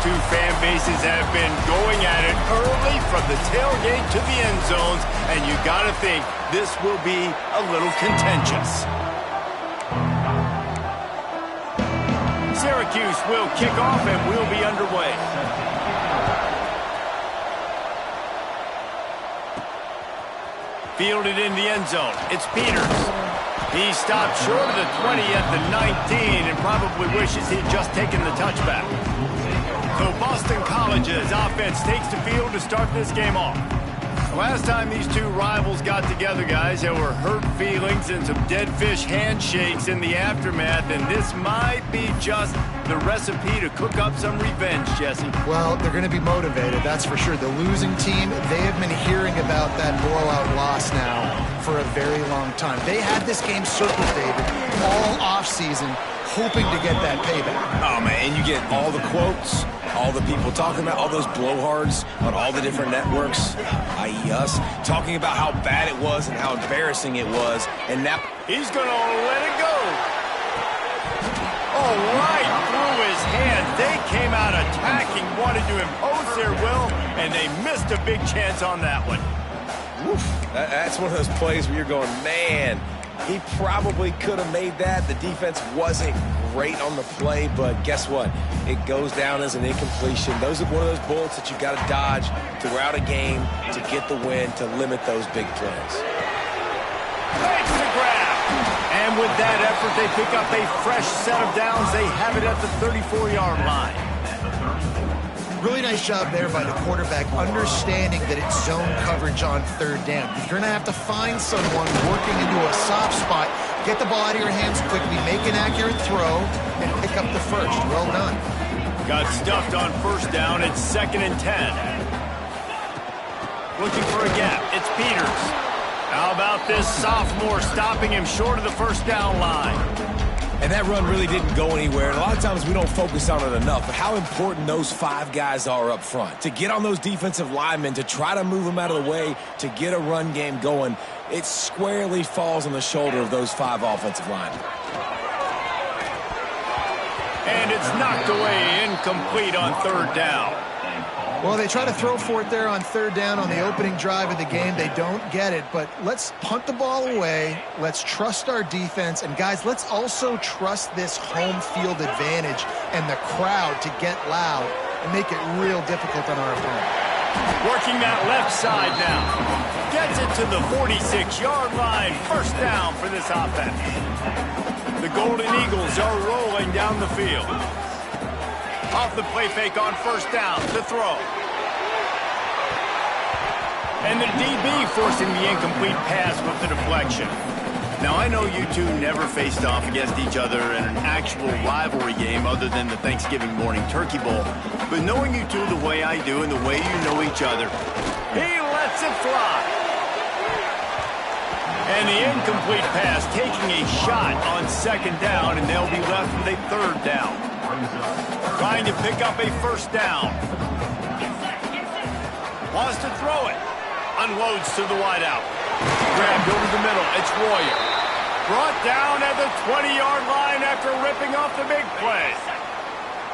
two fan bases have been going at it early from the tailgate to the end zones, and you got to think this will be a little contentious. Syracuse will kick off and we'll be underway. Fielded in the end zone. It's Peters. He stopped short of the 20 at the 19 and probably wishes he'd just taken the touchback. So Boston College's offense takes the field to start this game off. Last time these two rivals got together, guys, there were hurt feelings and some dead fish handshakes in the aftermath, and this might be just the recipe to cook up some revenge, Jesse. Well, they're going to be motivated, that's for sure. The losing team, they have been hearing about that blowout loss now for a very long time. They had this game circled, David, all offseason, hoping to get that payback. Oh, man, and you get all the quotes, all the people talking about all those blowhards on all the different networks, i.e. us, talking about how bad it was and how embarrassing it was, and now he's going to let it go. Oh, right through his hand. They came out attacking, wanted to impose their will, and they missed a big chance on that one. Oof, that's one of those plays where you're going, man, he probably could have made that. The defense wasn't great on the play, but guess what? It goes down as an incompletion. Those are one of those bullets that you got to dodge throughout a game to get the win, to limit those big plays. Makes the grab. And with that effort, they pick up a fresh set of downs. They have it at the 34-yard line. Really nice job there by the quarterback, understanding that it's zone coverage on third down. You're going to have to find someone working into a soft spot, get the ball out of your hands quickly, make an accurate throw, and pick up the first. Well done. Got stuffed on first down. It's 2nd and 10. Looking for a gap. It's Peters. How about this sophomore stopping him short of the first down line? And that run really didn't go anywhere. And a lot of times we don't focus on it enough, but how important those 5 guys are up front. To get on those defensive linemen, to try to move them out of the way, to get a run game going, it squarely falls on the shoulder of those 5 offensive linemen. And it's knocked away, incomplete on third down. Well, they try to throw for it there on third down on the opening drive of the game. They don't get it, but let's punt the ball away. Let's trust our defense. And, guys, let's also trust this home field advantage and the crowd to get loud and make it real difficult on our opponent. Working that left side now. Gets it to the 46-yard line. First down for this offense. The Golden Eagles are rolling down the field. Off the play fake on first down to throw. And the DB forcing the incomplete pass with the deflection. Now, I know you two never faced off against each other in an actual rivalry game other than the Thanksgiving morning Turkey Bowl. But knowing you two the way I do and the way you know each other, he lets it fly. And the incomplete pass taking a shot on second down, and they'll be left with a third down. Trying to pick up a first down. Wants to throw it. Unloads to the wideout. Grabbed over the middle. It's Royer. Brought down at the 20-yard line after ripping off the big play.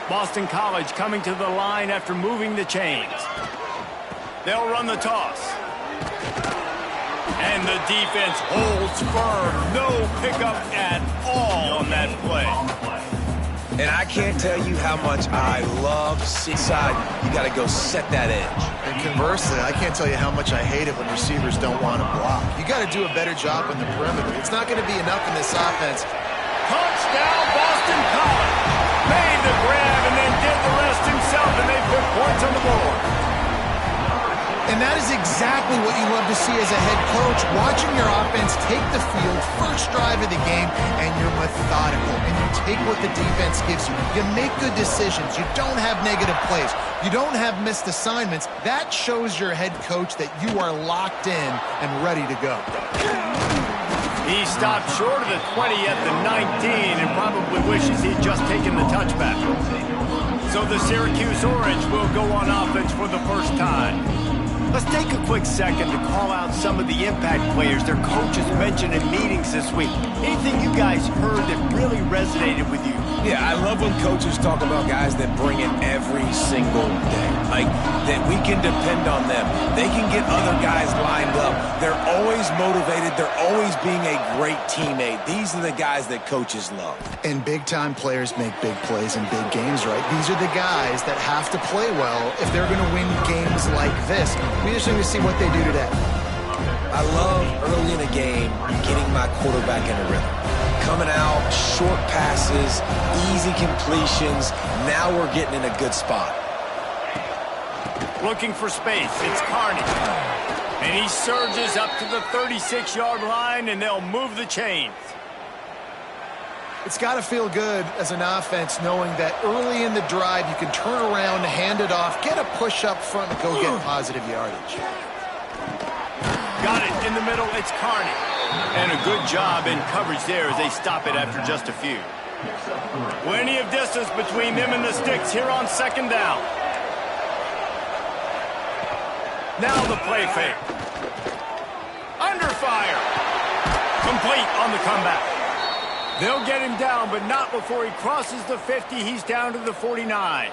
Boston College coming to the line after moving the chains. They'll run the toss. And the defense holds firm. No pickup at all on that play. And I can't tell you how much I love side. You got to go set that edge. And conversely, I can't tell you how much I hate it when receivers don't want to block. You got to do a better job on the perimeter. It's not going to be enough in this offense. Touchdown, Boston College. Made the grab and then did the rest himself, and they put points on the board. And that is exactly what you love to see as a head coach, watching your offense take the field, first drive of the game, and you're methodical, and you take what the defense gives you. You make good decisions. You don't have negative plays. You don't have missed assignments. That shows your head coach that you are locked in and ready to go. He stopped short of the 20 at the 19 and probably wishes he'd just taken the touchback. So the Syracuse Orange will go on offense for the first time. Let's take a quick second to call out some of the impact players their coaches mentioned in meetings this week. Anything you guys heard that really resonated with you? Yeah, I love when coaches talk about guys that bring it every single day. Like, that we can depend on them. They can get other guys lined up. They're always motivated. They're always being a great teammate. These are the guys that coaches love. And big-time players make big plays in big games, right? These are the guys that have to play well if they're going to win games like this. We just need to see what they do today. I love early in a game getting my quarterback in a rhythm. Coming out, short passes, easy completions. Now we're getting in a good spot. Looking for space. It's Carney. And he surges up to the 36-yard line, and they'll move the chains. It's got to feel good as an offense knowing that early in the drive you can turn around, hand it off, get a push up front, and go get positive yardage. Got it in the middle. It's Carney. And a good job in coverage there as they stop it after just a few. Plenty of distance between them and the sticks here on second down. Now the play fake. Under fire. Complete on the comeback. They'll get him down, but not before he crosses the 50. He's down to the 49.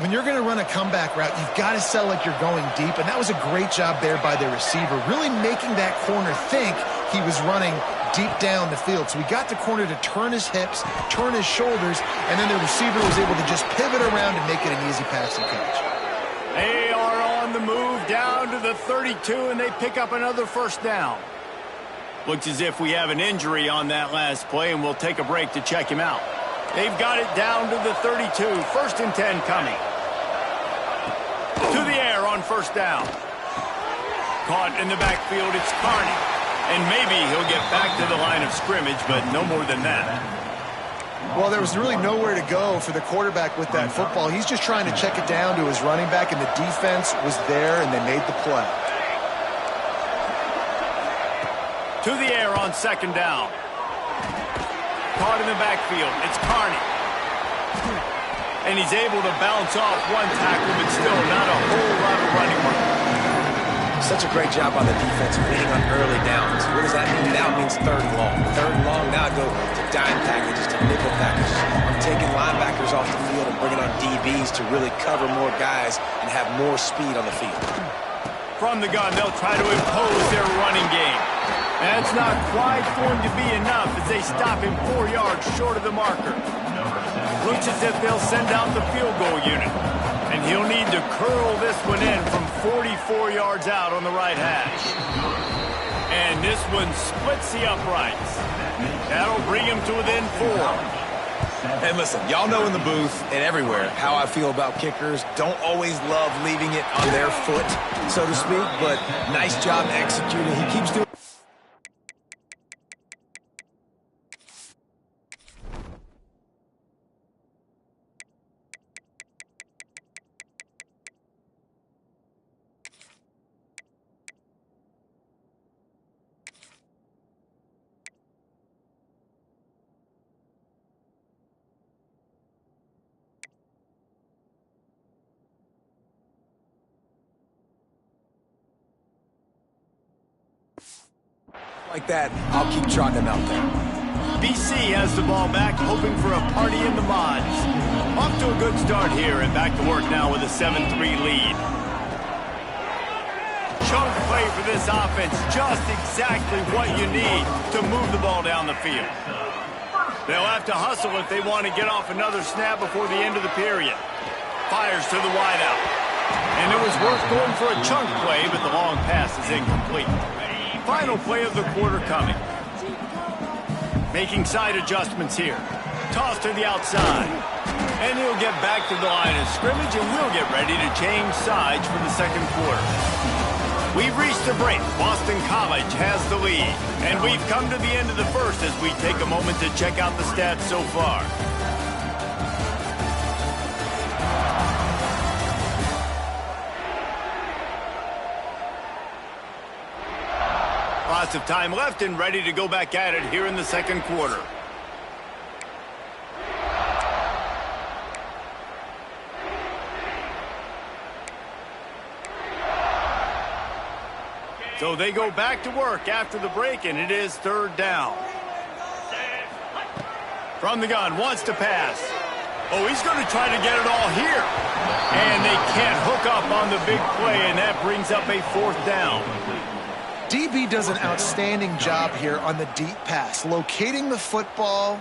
When you're going to run a comeback route, you've got to sell like you're going deep, and that was a great job there by the receiver, really making that corner think he was running deep down the field. So he got the corner to turn his hips, turn his shoulders, and then the receiver was able to just pivot around and make it an easy passing catch. They are on the move down to the 32, and they pick up another first down. Looks as if we have an injury on that last play, and we'll take a break to check him out. They've got it down to the 32. First and 10 coming. To the air on first down. Caught in the backfield, it's Carney. And maybe he'll get back to the line of scrimmage, but no more than that. Well, there was really nowhere to go for the quarterback with that football. He's just trying to check it down to his running back, and the defense was there, and they made the play. To the air on second down. Caught in the backfield. It's Carney. And he's able to bounce off one tackle, but still not a whole lot of running room. Such a great job on the defense winning on early downs. What does that mean? Now it means third and long. Third and long, now I go to dime packages, to nickel packages. I'm taking linebackers off the field and bringing on DBs to really cover more guys and have more speed on the field. From the gun, they'll try to impose their running game. That's not quite going to be enough as they stop him 4 yards short of the marker. Looks as if they'll send out the field goal unit. And he'll need to curl this one in from 44 yards out on the right hash. And this one splits the uprights. That'll bring him to within 4. And listen, y'all know in the booth and everywhere how I feel about kickers. Don't always love leaving it on their foot, so to speak, but nice job executing. He keeps doing. Like that, I'll keep trotting him out there. BC has the ball back, hoping for a party in the mods. Off to a good start here, and back to work now with a 7-3 lead. Chunk play for this offense, just exactly what you need to move the ball down the field. They'll have to hustle if they want to get off another snap before the end of the period. Fires to the wideout. And it was worth going for a chunk play, but the long pass is incomplete. Final play of the quarter coming. Making side adjustments here. Toss to the outside. And he'll get back to the line of scrimmage, and we'll get ready to change sides for the second quarter. We've reached a break. Boston College has the lead. And we've come to the end of the first as we take a moment to check out the stats so far. Lots of time left and ready to go back at it here in the second quarter. So they go back to work after the break, and it is third down. From the gun, wants to pass. Oh, he's going to try to get it all here. And they can't hook up on the big play, and that brings up a fourth down. DB does an outstanding job here on the deep pass, locating the football,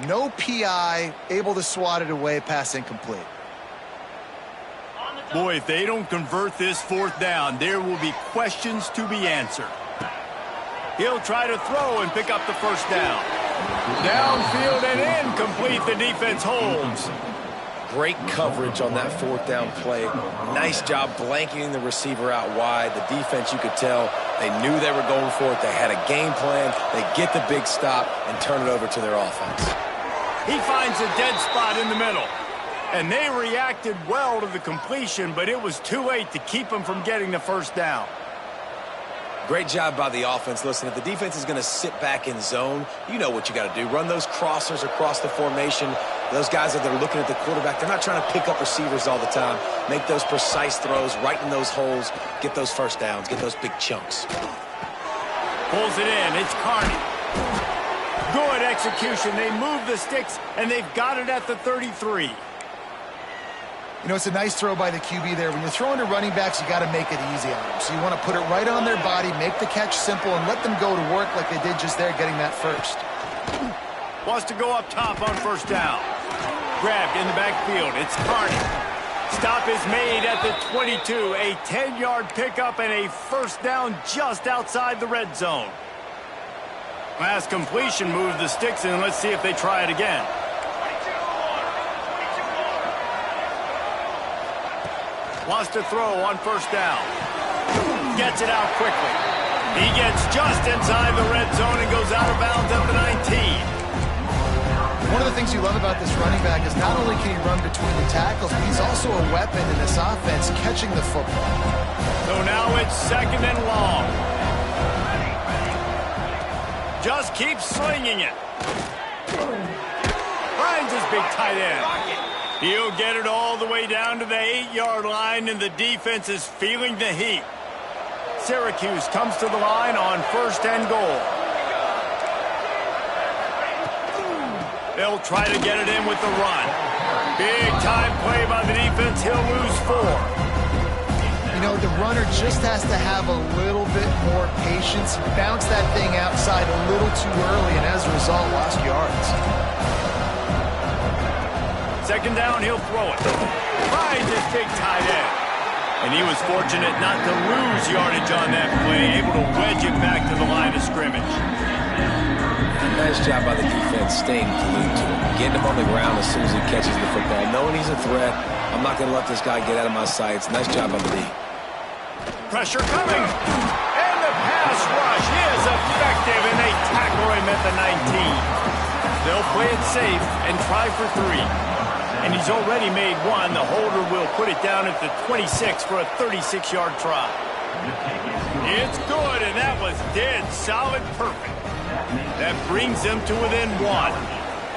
no PI, able to swat it away, pass incomplete. Boy, if they don't convert this fourth down, there will be questions to be answered. He'll try to throw and pick up the first down. Downfield and incomplete, the defense holds. Great coverage on that fourth down play. Nice job blanketing the receiver out wide. The defense, you could tell, they knew they were going for it. They had a game plan. They get the big stop and turn it over to their offense. He finds a dead spot in the middle. And they reacted well to the completion, but it was too late to keep them from getting the first down. Great job by the offense. Listen, if the defense is going to sit back in zone, you know what you got to do. Run those crossers across the formation. Those guys that are looking at the quarterback, they're not trying to pick up receivers all the time. Make those precise throws, right in those holes, get those first downs, get those big chunks. Pulls it in. It's Carney. Good execution. They move the sticks, and they've got it at the 33. You know, it's a nice throw by the QB there. When you're throwing to running backs, you got to make it easy on them. So you want to put it right on their body, make the catch simple, and let them go to work like they did just there, getting that first. Wants to go up top on first down. Grabbed in the backfield. It's Carney. Stop is made at the 22. A 10-yard pickup and a first down just outside the red zone. Pass completion, moves the sticks, and let's see if they try it again. Wants to throw on first down. Gets it out quickly. He gets just inside the red zone and goes out of bounds at the 19. One of the things you love about this running back is not only can he run between the tackles, but he's also a weapon in this offense catching the football. So now it's second and long. Just keeps slinging it. Finds his big tight end. He'll get it all the way down to the 8-yard line, and the defense is feeling the heat. Syracuse comes to the line on first and goal. They'll try to get it in with the run. Big time play by the defense. He'll lose 4. You know, the runner just has to have a little bit more patience. He bounced that thing outside a little too early, and as a result, lost yards. Second down, he'll throw it. Finds his big tight end. And he was fortunate not to lose yardage on that play, able to wedge it back to the line of scrimmage. Nice job by the defense staying glued to him. Getting him on the ground as soon as he catches the football. Knowing he's a threat, I'm not going to let this guy get out of my sights. Nice job by the D. Pressure coming. And the pass rush is effective, and they tackle him at the 19. They'll play it safe and try for 3. And he's already made 1. The holder will put it down at the 26 for a 36-yard try. It's good, and that was dead solid perfect. That brings them to within 1.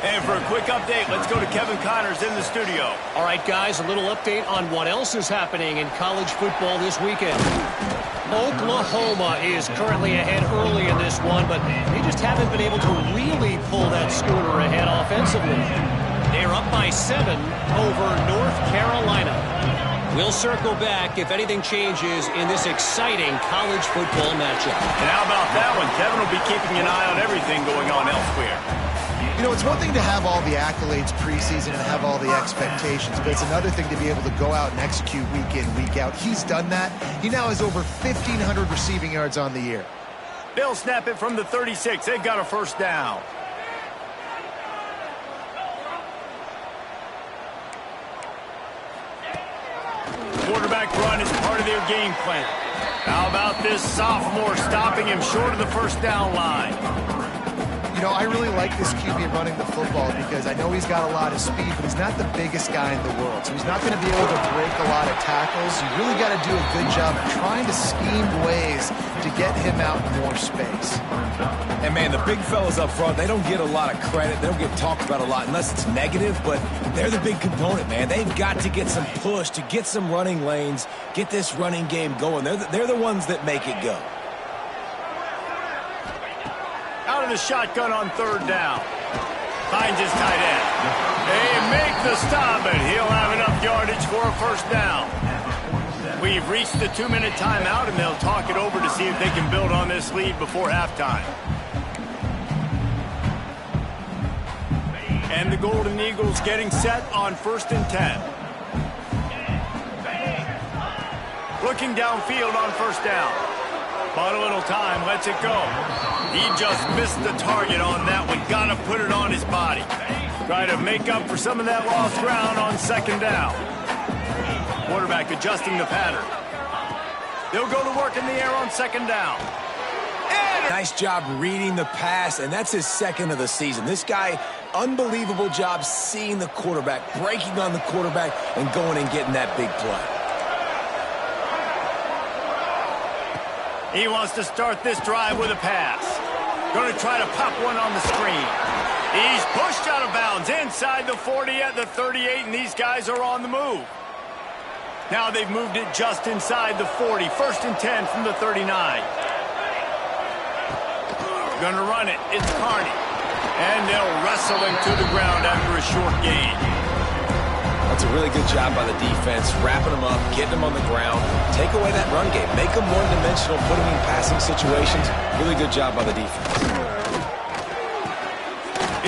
And for a quick update, let's go to Kevin Connors in the studio. All right, guys, a little update on what else is happening in college football this weekend. Oklahoma is currently ahead early in this one, but they just haven't been able to really pull that schooner ahead offensively. They're up by 7 over North Carolina. We'll circle back if anything changes in this exciting college football matchup. And how about that one? Kevin will be keeping an eye on everything going on elsewhere. You know, it's one thing to have all the accolades preseason and have all the expectations, but it's another thing to be able to go out and execute week in, week out. He's done that. He now has over 1,500 receiving yards on the year. They'll snap it from the 36. They've got a first down. Quarterback run is part of their game plan. How about this sophomore stopping him short of the first down line? You know, I really like this QB running the football because I know he's got a lot of speed, but he's not the biggest guy in the world. So he's not going to be able to break a lot of tackles. You really got to do a good job trying to scheme ways to get him out in more space. And, man, the big fellas up front, they don't get a lot of credit. They don't get talked about a lot unless it's negative, but they're the big component, man. They've got to get some push, to get some running lanes, get this running game going. They're the ones that make it go. out of the shotgun on third down. Finds his tight end. They make the stop, and he'll have enough yardage for a first down. We've reached the 2-minute timeout, and they'll talk it over to see if they can build on this lead before halftime. And the Golden Eagles getting set on 1st and 10. Looking downfield on first down. Bought a little time, lets it go. He just missed the target on that one. Got to put it on his body. Try to make up for some of that lost ground on 2nd down. Quarterback adjusting the pattern. They'll go to work in the air on 2nd down. Nice job reading the pass, and that's his 2nd of the season. This guy, unbelievable job seeing the quarterback, breaking on the quarterback, and going and getting that big play. He wants to start this drive with a pass. Going to try to pop one on the screen. He's pushed out of bounds inside the 40 at the 38, and these guys are on the move. Now they've moved it just inside the 40. 1st and 10 from the 39. Going to run it. It's Carney. And they'll wrestle him to the ground after a short gain. That's a really good job by the defense, wrapping them up, getting them on the ground. Take away that run game. Make them one-dimensional, put them in passing situations. Really good job by the defense.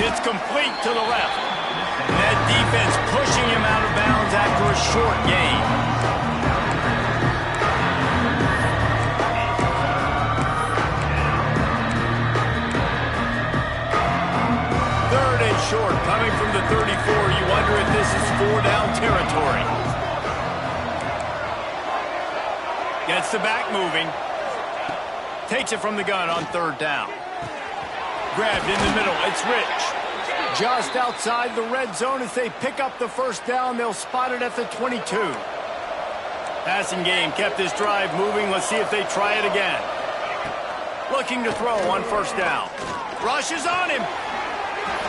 It's complete to the left. And that defense pushing him out of bounds after a short gain. Short, coming from the 34, you wonder if this is 4-down territory. Gets the back moving. Takes it from the gun on 3rd down. Grabbed in the middle, it's Rich. Just outside the red zone as they pick up the 1st down, they'll spot it at the 22. Passing game kept this drive moving. Let's see if they try it again. Looking to throw on 1st down. Rushes on him.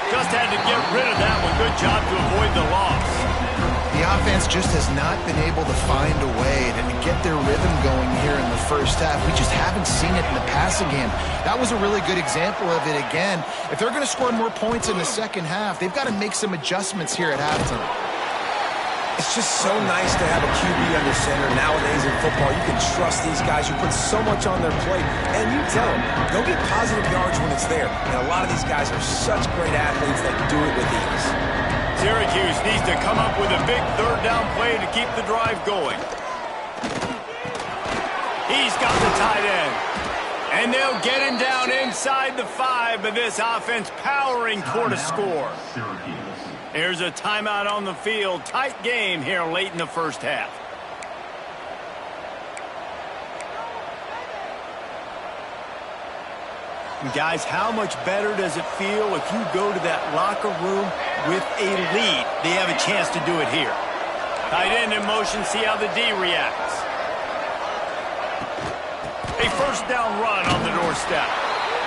Just had to get rid of that one. Good job to avoid the loss. The offense just has not been able to find a way to get their rhythm going here in the first half. We just haven't seen it in the passing game. That was a really good example of it again. If they're going to score more points in the second half, they've got to make some adjustments here at halftime. It's just so nice to have a QB under center. Nowadays in football, you can trust these guys who put so much on their plate. And you tell them, go get positive yards when it's there. And a lot of these guys are such great athletes that do it with ease. Syracuse needs to come up with a big 3rd down play to keep the drive going. He's got the tight end. And they'll get him down inside the 5, but this offense powering toward a score. Here's a timeout on the field. Tight game here late in the first half. And guys, how much better does it feel if you go to that locker room with a lead? They have a chance to do it here. Tight end in motion, see how the D reacts. A 1st down run on the doorstep.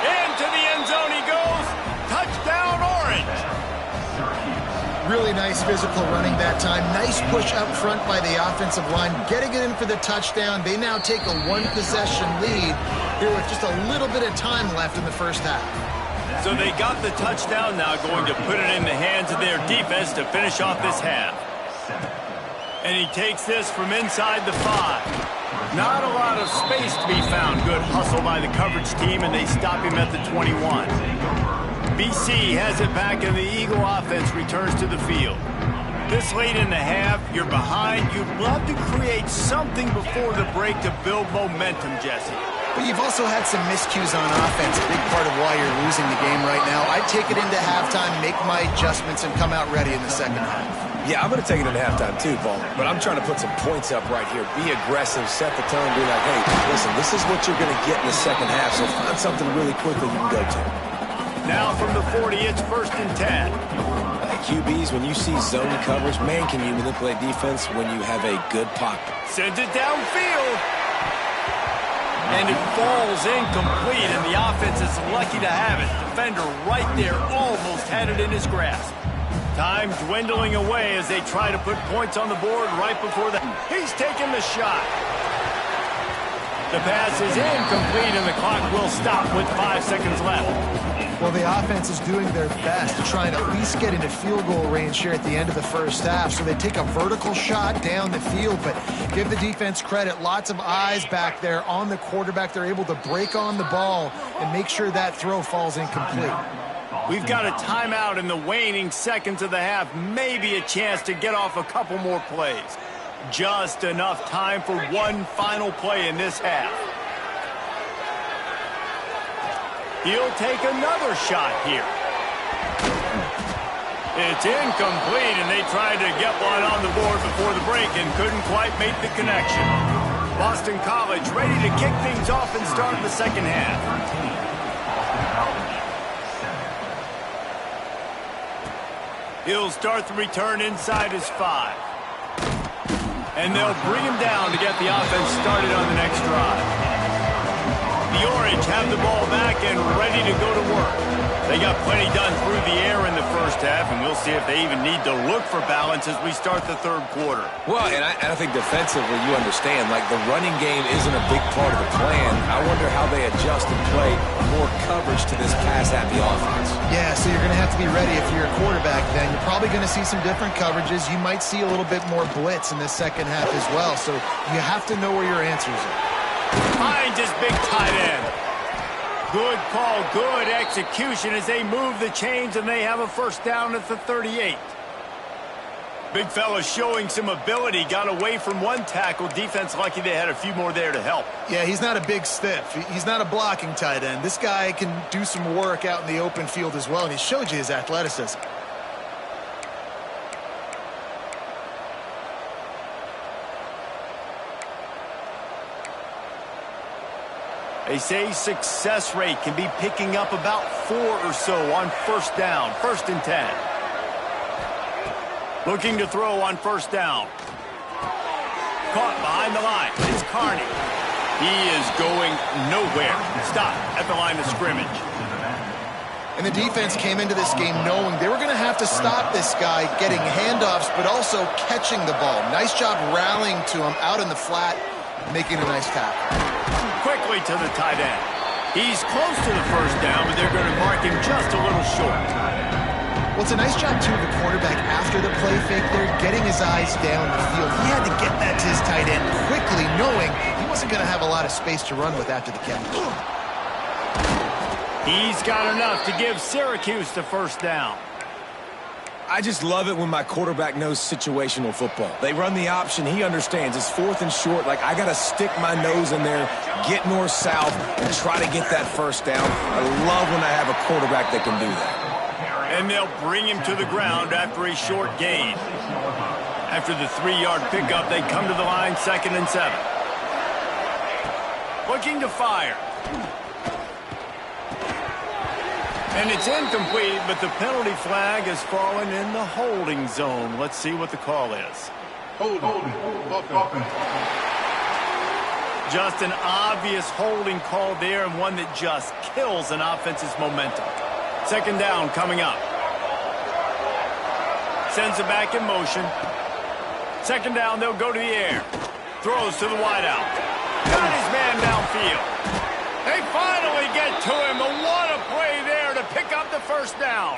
Into the end zone he goes. Touchdown, Orange. Really nice physical running that time. Nice push up front by the offensive line. Getting it in for the touchdown. They now take a 1-possession lead here with just a little bit of time left in the first half. So they got the touchdown, now going to put it in the hands of their defense to finish off this half. And he takes this from inside the 5. Not a lot of space to be found. Good hustle by the coverage team, and they stop him at the 21. BC has it back, and the Eagle offense returns to the field. This late in the half, you're behind. You'd love to create something before the break to build momentum, Jesse. But you've also had some miscues on offense, a big part of why you're losing the game right now. I'd take it into halftime, make my adjustments, and come out ready in the second half. Yeah, I'm going to take it into halftime too, Paul. But I'm trying to put some points up right here. Be aggressive, set the tone, be like, hey, listen, this is what you're going to get in the second half, so find something really quickly you can go to. Now from the 40, it's 1st and 10. QBs, when you see zone coverage, man, can you manipulate defense when you have a good pocket. Sends it downfield. And it falls incomplete, and the offense is lucky to have it. Defender right there almost had it in his grasp. Time dwindling away as they try to put points on the board right before that. He's taking the shot. The pass is incomplete, and the clock will stop with 5 seconds left. Well, the offense is doing their best to try and at least get into field goal range here at the end of the first half. So they take a vertical shot down the field, but give the defense credit. Lots of eyes back there on the quarterback. They're able to break on the ball and make sure that throw falls incomplete. We've got a timeout in the waning seconds of the half. Maybe a chance to get off a couple more plays. Just enough time for one final play in this half. He'll take another shot here. It's incomplete, and they tried to get one on the board before the break and couldn't quite make the connection. Boston College ready to kick things off and start the second half. He'll start the return inside his 5. And they'll bring him down to get the offense started on the next drive. The Orange have the ball back and ready to go to work. They got plenty done through the air in the first half, and we'll see if they even need to look for balance as we start the third quarter. Well, and I think defensively, you understand, like the running game isn't a big part of the plan. I wonder how they adjust and play more coverage to this pass-happy offense. Yeah, so you're going to have to be ready if you're a quarterback then. You're probably going to see some different coverages. You might see a little bit more blitz in the second half as well, so you have to know where your answers are. Finds his big tight end. Good call, good execution as they move the chains, and they have a first down at the 38. Big fella showing some ability. Got away from one tackle. Defense lucky they had a few more there to help. Yeah, he's not a big stiff. He's not a blocking tight end. This guy can do some work out in the open field as well, and he showed you his athleticism. They say success rate can be picking up about 4 or so on first down, 1st and 10. Looking to throw on first down. Caught behind the line. It's Carney. He is going nowhere. Stop at the line of scrimmage. And the defense came into this game knowing they were going to have to stop this guy getting handoffs, but also catching the ball. Nice job rallying to him out in the flat, making a nice tackle. Quickly to the tight end. He's close to the first down, but they're going to mark him just a little short. Well, it's a nice job, too, of the quarterback after the play fake there, getting his eyes down the field. He had to get that to his tight end quickly, knowing he wasn't going to have a lot of space to run with after the catch. He's got enough to give Syracuse the first down. I just love it when my quarterback knows situational football. They run the option. He understands. It's 4th and short. Like, I got to stick my nose in there, get north-south, and try to get that first down. I love when I have a quarterback that can do that. And they'll bring him to the ground after a short gain. After the 3-yard pickup, they come to the line 2nd and 7. Looking to fire. And it's incomplete, but the penalty flag has fallen in the holding zone. Let's see what the call is. Holding. Just an obvious holding call there, and one that just kills an offense's momentum. 2nd down coming up. Sends it back in motion. 2nd down, they'll go to the air. Throws to the wideout. Got his man downfield. They finally get to him. What a play there to pick up the first down.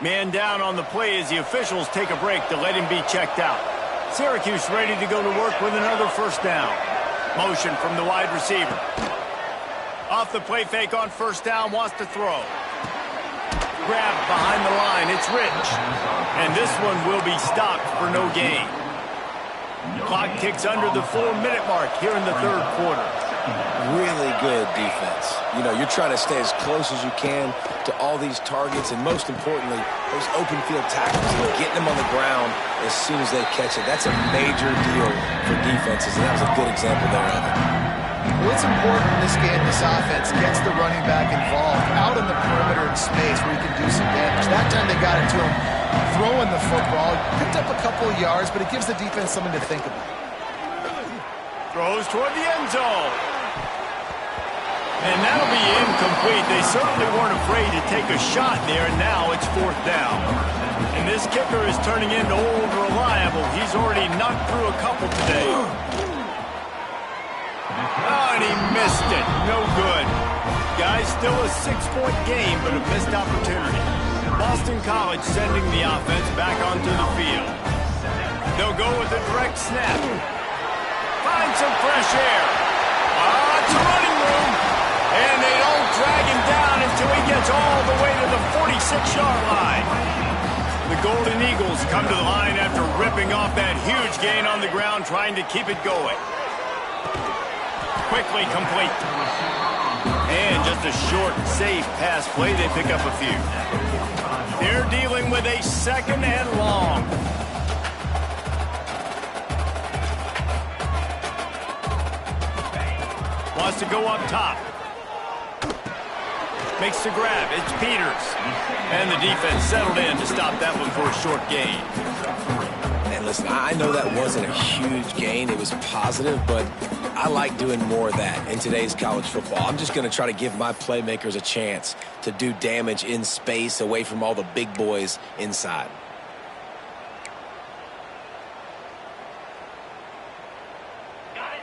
Man down on the play as the officials take a break to let him be checked out. Syracuse ready to go to work with another first down. Motion from the wide receiver. Off the play fake on first down, wants to throw. Grab behind the line, it's Rich. And this one will be stopped for no gain. Clock ticks under the 4-minute mark here in the third quarter. Really good defense. You know, you're trying to stay as close as you can to all these targets, and most importantly, those open field tackles, and getting them on the ground as soon as they catch it. That's a major deal for defenses, and that was a good example there of it. Well, it's important in this game, this offense gets the running back involved out in the perimeter in space where he can do some damage. That time they got it to him throwing the football. Picked up a couple of yards, but it gives the defense something to think about. Throws toward the end zone. And that'll be incomplete. They certainly weren't afraid to take a shot there, and now it's 4th down. And this kicker is turning into old reliable. He's already knocked through a couple today. Oh, and he missed it. No good. Guys, still a 6-point game, but a missed opportunity. Boston College sending the offense back onto the field. They'll go with a direct snap. Find some fresh air. It's a running room. And they don't drag him down until he gets all the way to the 46-yard line. The Golden Eagles come to the line after ripping off that huge gain on the ground, trying to keep it going. Quickly complete. And just a short, safe pass play. They pick up a few. They're dealing with a 2nd and long. Wants to go up top. Makes the grab. It's Peters. And the defense settled in to stop that one for a short gain. And listen, I know that wasn't a huge gain. It was positive, but I like doing more of that in today's college football. I'm just going to try to give my playmakers a chance to do damage in space away from all the big boys inside.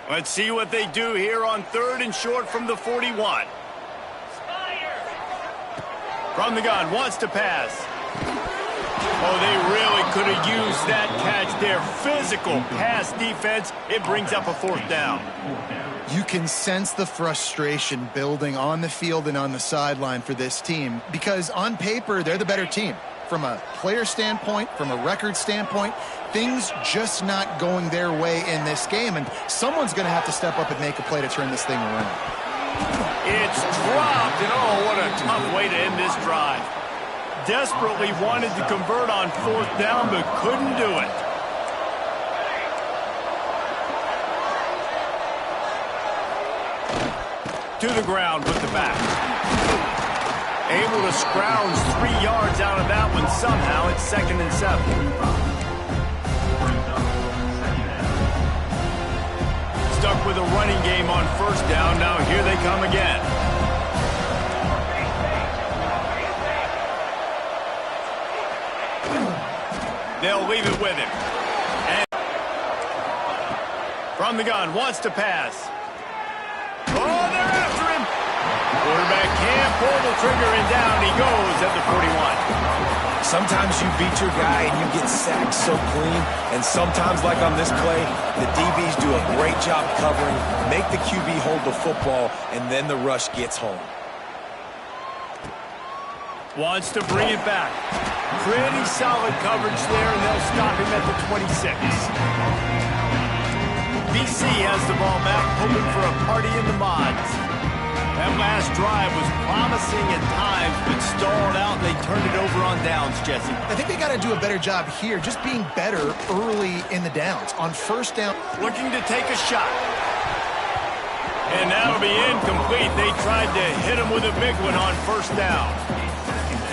Let's see what they do here on 3rd and short from the 41. From the gun, wants to pass. Oh, they really could have used that catch there. Physical pass defense. It brings up a 4th down. You can sense the frustration building on the field and on the sideline for this team because on paper, they're the better team. From a player standpoint, from a record standpoint, things just not going their way in this game, and someone's going to have to step up and make a play to turn this thing around. It's dropped, and oh, what a tough way to end this drive. Desperately wanted to convert on 4th down, but couldn't do it. To the ground with the back. Able to scrounge 3 yards out of that one somehow. It's 2nd and 7. Stuck with a running game on 1st down. Now here they come again. They'll leave it with him. And from the gun, wants to pass. Oh, they're after him. Quarterback can't pull the trigger, and down he goes at the 41. Sometimes you beat your guy and you get sacked so clean, and sometimes, like on this play, the DBs do a great job covering, make the QB hold the football, and then the rush gets home. Wants to bring it back. Pretty solid coverage there, and they'll stop him at the 26. BC has the ball back, hoping for a party in the mods. That last drive was promising at times, but stalled out, and they turned it over on downs, Jesse. I think they got to do a better job here, just being better early in the downs. On 1st down. Looking to take a shot. And that'll be incomplete. They tried to hit him with a big one on 1st down.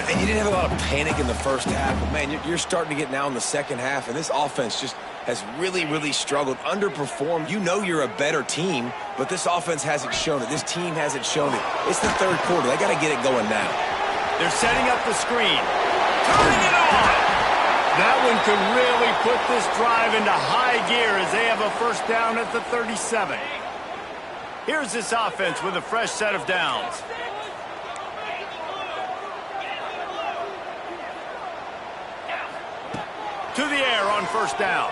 And you didn't have a lot of panic in the 1st half, but, man, you're starting to get now in the 2nd half, and this offense just has really, really struggled, underperformed. You know you're a better team, but this offense hasn't shown it. This team hasn't shown it. It's the 3rd quarter. They got to get it going now. They're setting up the screen. Turning it on! That one could really put this drive into high gear as they have a 1st down at the 37. Here's this offense with a fresh set of downs. To the air on 1st down.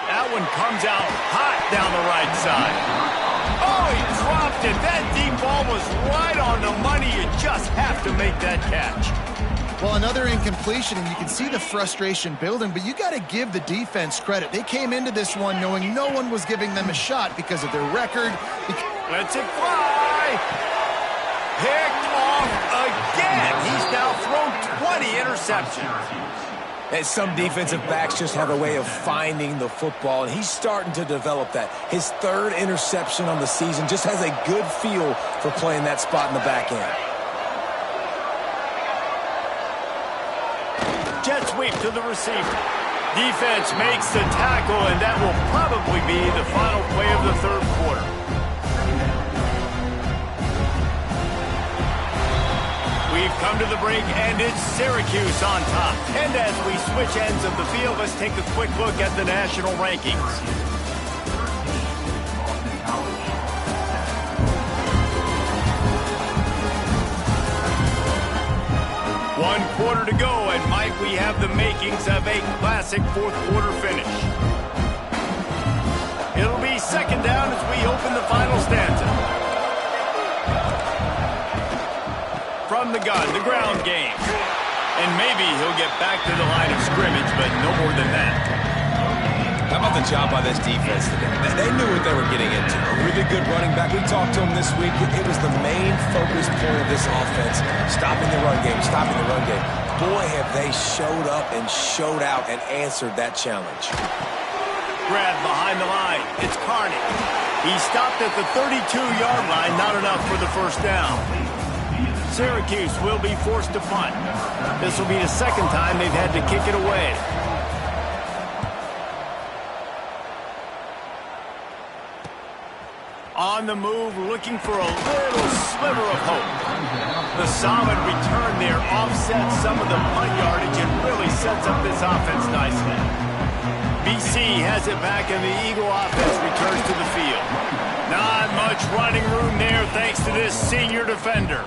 That one comes out hot down the right side. Oh, he dropped it. That deep ball was right on the money. You just have to make that catch. Well, another incompletion, and you can see the frustration building, but you got to give the defense credit. They came into this one knowing no one was giving them a shot because of their record. Lets it fly. Picked off again. He's now thrown 20 interceptions. And some defensive backs just have a way of finding the football, and he's starting to develop that. His 3rd interception on the season, just has a good feel for playing that spot in the back end. Jet sweep to the receiver. Defense makes the tackle, and that will probably be the final play of the 3rd quarter. We've come to the break, and it's Syracuse on top. And as we switch ends of the field, let's take a quick look at the national rankings. quarter to go, and might we have the makings of a classic fourth quarter finish. It'll be second down as we open the final stanza. From the gun, the ground game. And maybe he'll get back to the line of scrimmage, but no more than that. How about the job by this defense today? They knew what they were getting into. A really good running back. We talked to him this week. It was the main focus point of this offense. Stopping the run game, stopping the run game. Boy, have they showed up and showed out and answered that challenge. Grab behind the line. It's Carney. He stopped at the 32-yard line. Not enough for the first down. Syracuse will be forced to punt. This will be the second time they've had to kick it away. On the move, looking for a little sliver of hope. The solid return there offsets some of the punt yardage and really sets up this offense nicely. BC has it back, and the Eagle offense returns to the field. Not much running room there thanks to this senior defender.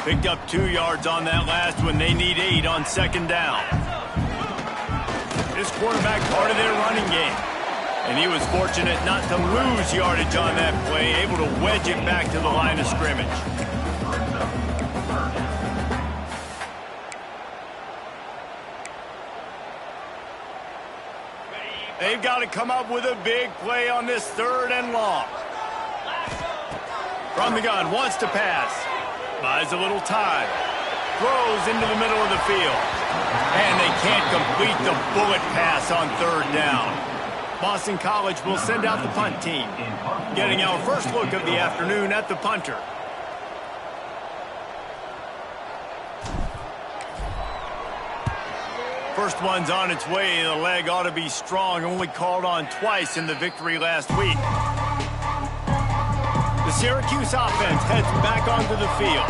Picked up 2 yards on that last one. They need 8 on second down. This quarterback part of their running game. And he was fortunate not to lose yardage on that play, able to wedge it back to the line of scrimmage. They've got to come up with a big play on this third and long. From the gun, wants to pass. Buys a little time. Throws into the middle of the field. And they can't complete the bullet pass on third down. Boston College will send out the punt team. Getting our first look of the afternoon at the punter. First one's on its way. The leg ought to be strong. Only called on twice in the victory last week. The Syracuse offense heads back onto the field.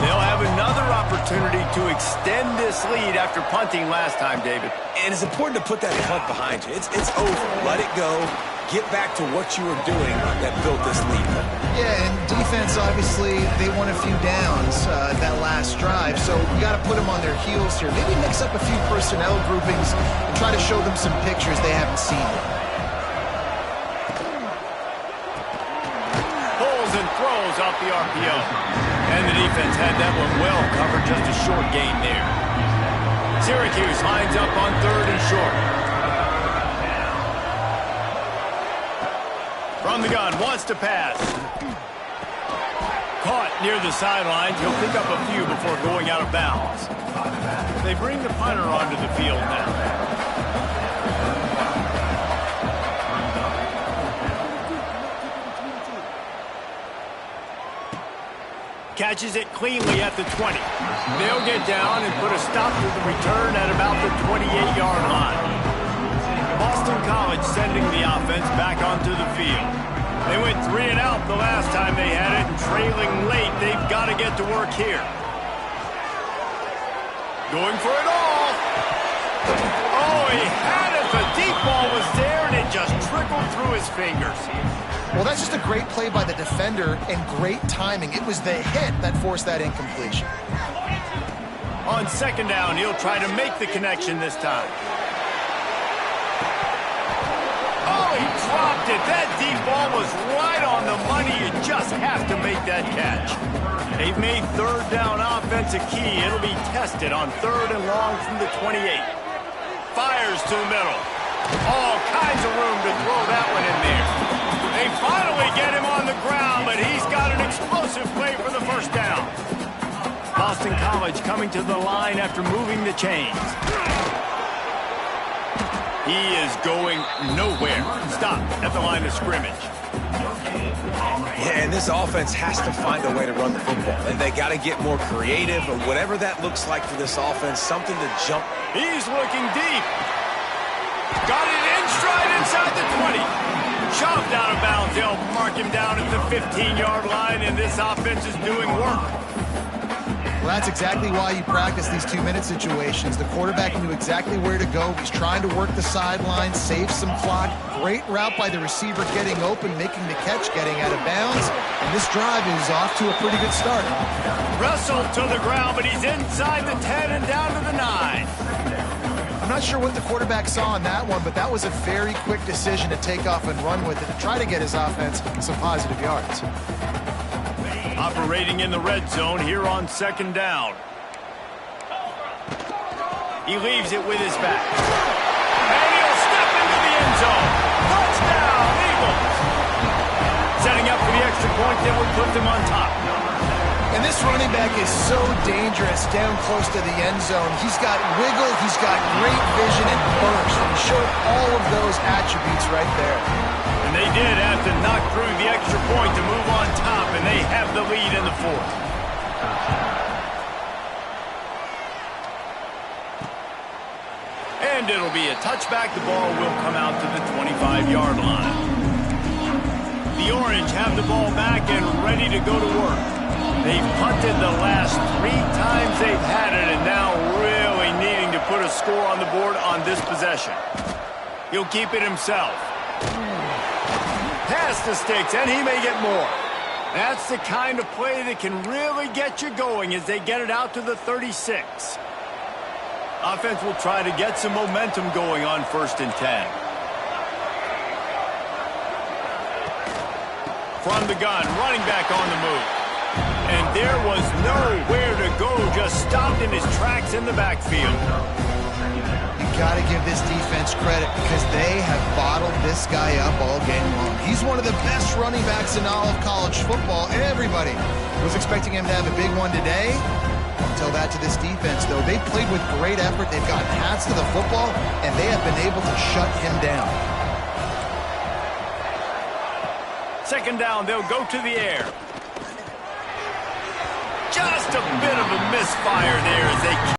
They'll have another opportunity to extend this lead after punting last time, David. And it's important to put that punt behind you. It's over. Let it go. Get back to what you were doing that built this lead. Yeah, and defense, obviously, they won a few downs that last drive, so we got to put them on their heels here. Maybe mix up a few personnel groupings and try to show them some pictures they haven't seen yet. Pulls and throws off the RPO. And the defense had that one well covered, just a short gain there. Syracuse lines up on third and short. From the gun, wants to pass. Caught near the sidelines. He'll pick up a few before going out of bounds. They bring the punter onto the field now. Catches it cleanly at the 20. They'll get down and put a stop to the return at about the 28-yard line. Boston College sending the offense back onto the field. They went 3 and out the last time they had it, and trailing late, they've got to get to work here. Going for it all. Oh, he had it. The deep ball was there, and it just trickled through his fingers. Well, that's just a great play by the defender and great timing. It was the hit that forced that incompletion. On second down, he'll try to make the connection this time. Oh, he dropped it. That deep ball was right on the money. You just have to make that catch. They've made third down offense a key. It'll be tested on third and long from the 28. Fires to the middle. All kinds of room to throw that one in there. They finally get him on the ground, but he's got an explosive play for the first down. Boston College coming to the line after moving the chains. He is going nowhere. Stop at the line of scrimmage. Yeah, and this offense has to find a way to run the football. And they got to get more creative, or whatever that looks like for this offense, something to jump. He's looking deep. Got it in stride inside the 20. Shoved out of bounds. They'll mark him down at the 15-yard line, and this offense is doing work. Well, That's exactly why you practice these 2-minute situations. The quarterback knew exactly where to go. He's trying to work the sideline, save some clock. Great route by the receiver getting open, making the catch, getting out of bounds. And this drive is off to a pretty good start. Wrestled to the ground, but he's inside the 10 and down to the 9. I'm not sure what the quarterback saw on that one, but that was a very quick decision to take off and run with it to try to get his offense some positive yards. Operating in the red zone here on 2nd down. He leaves it with his back. And he'll step into the end zone. Touchdown, Eagles! Setting up for the extra point that would put them on top. And this running back is so dangerous down close to the end zone. He's got wiggle, he's got great vision and burst. And he showed all of those attributes right there. And they did have to knock through the extra point to move on top, and they have the lead in the 4th. And it'll be a touchback. The ball will come out to the 25-yard line. The Orange have the ball back and ready to go to work. They've punted the last 3 times they've had it, and now really needing to put a score on the board on this possession. He'll keep it himself. Pass the sticks, and he may get more. That's the kind of play that can really get you going as they get it out to the 36. Offense will try to get some momentum going on 1st and 10. From the gun, running back on the move. And there was nowhere to go, just stopped in his tracks in the backfield. Got to give this defense credit because they have bottled this guy up all game long. He's one of the best running backs in all of college football. Everybody was expecting him to have a big one today. Until that to this defense, though. They played with great effort. They've gotten hats to the football, and they have been able to shut him down. 2nd down, they'll go to the air. Just a bit of a misfire there as they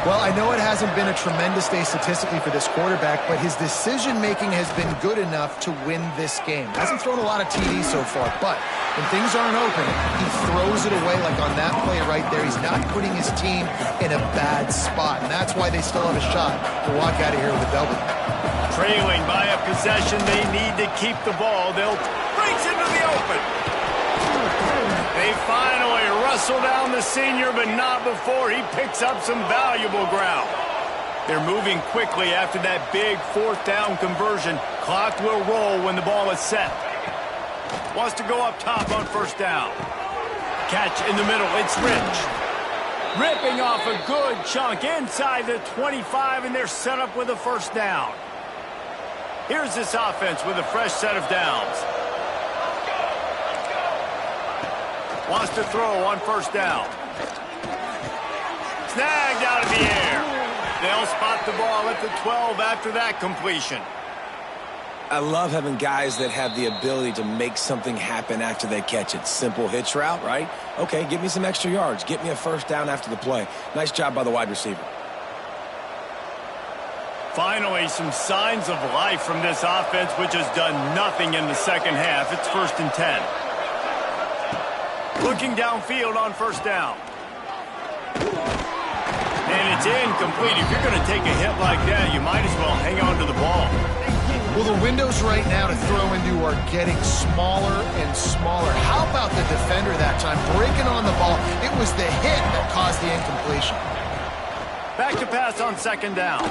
Well, I know it hasn't been a tremendous day statistically for this quarterback, but his decision-making has been good enough to win this game. Hasn't thrown a lot of TDs so far, but when things aren't open, he throws it away like on that play right there. He's not putting his team in a bad spot, and that's why they still have a shot to walk out of here with a W. Trailing by a possession, they need to keep the ball. They'll breaks into the open. They finally wrestle down the senior, but not before he picks up some valuable ground. They're moving quickly after that big 4th down conversion. Clock will roll when the ball is set. Wants to go up top on 1st down. Catch in the middle. It's Rich. Ripping off a good chunk inside the 25, and they're set up with a 1st down. Here's this offense with a fresh set of downs. Wants to throw on 1st down. Snagged out of the air. They'll spot the ball at the 12 after that completion. I love having guys that have the ability to make something happen after they catch it. Simple hitch route, right? Okay, give me some extra yards. Get me a 1st down after the play. Nice job by the wide receiver. Finally, some signs of life from this offense, which has done nothing in the 2nd half. It's 1st and 10. Looking downfield on 1st down. And it's incomplete. If you're going to take a hit like that, you might as well hang on to the ball. Well, the windows right now to throw into are getting smaller and smaller. How about the defender that time breaking on the ball? It was the hit that caused the incompletion. Back to pass on 2nd down.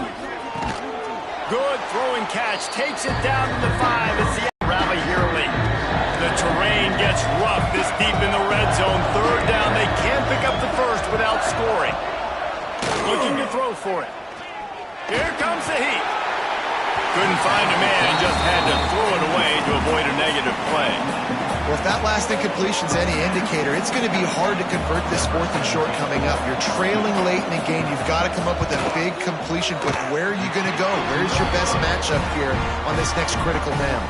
Good throwing catch. Takes it down to the 5. It's the rally here late. The terrain gets rough this deep in the red zone. 3rd down. They can't pick up the 1st without scoring. Looking to throw for it. Here comes the heat. Couldn't find a man and just had to throw it away to avoid a negative play. Well, if that last incompletion's any indicator, it's going to be hard to convert this 4th and short coming up. You're trailing late in the game. You've got to come up with a big completion, but where are you going to go? Where's your best matchup here on this next critical down?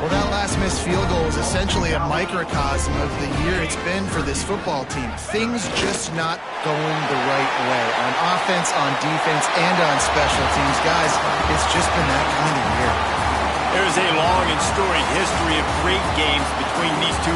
Well, that last missed field goal is essentially a microcosm of the year it's been for this football team. Things just not going the right way on offense, on defense, and on special teams. Guys, it's just been that kind of year. There's a long and storied history of great games between these two